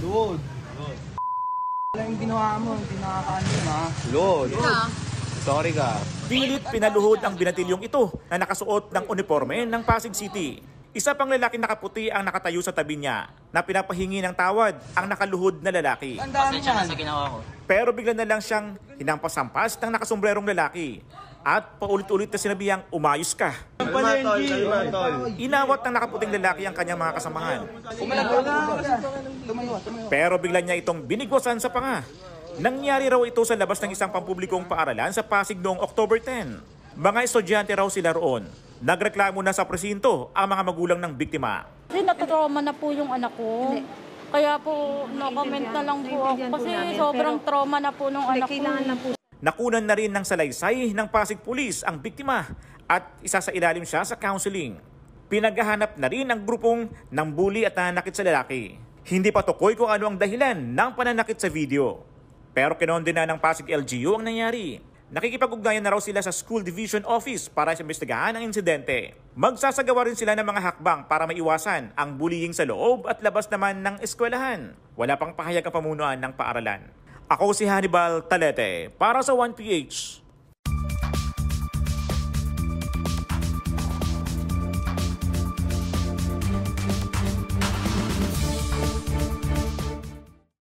Lord. Wala yung ginawa mo, hindi nakakaano yun ha. Lord. Sorry ka. Pilit pinaluhod ang binatilyong ito na nakasuot ng uniforme ng Pasig City. Isa pang lalaki nakaputi ang nakatayo sa tabi niya na pinapahingi ng tawad ang nakaluhod na lalaki. Pasensya na sa ginawa ko. Pero bigla na lang siyang hinampas-hampas ng nakasombrerong lalaki at paulit-ulit na sinabihang umayos ka. Inawat ng nakaputing lalaki ang kanyang mga kasamahan. Pero bigla niya itong binigwasan sa panga. Nangyari raw ito sa labas ng isang pampublikong paaralan sa Pasig noong October 10. Mga estudyante raw sila roon. Nagreklamo na sa presinto ang mga magulang ng biktima. Kasi natatrauma na po yung anak ko. Kaya po, no-comment na lang po ako. Kasi sobrang trauma na po nung anak ko. Nakunan na rin ng salaysay ng Pasig Police ang biktima at isa sa ilalim siya sa counseling. Pinaghahanap na rin ang grupong ng bully at nananakit sa lalaki. Hindi pa tukoy kung ano ang dahilan ng pananakit sa video. Pero kinonde na ng Pasig LGU ang nangyari. Nakikipag-ugnayan na raw sila sa School Division Office para imbestigahan ang insidente. Magsasagawa rin sila ng mga hakbang para maiwasan ang bullying sa loob at labas naman ng eskwelahan. Wala pang pahayag ang pamunuan ng paaralan. Ako si Hannibal Talete para sa 1PH.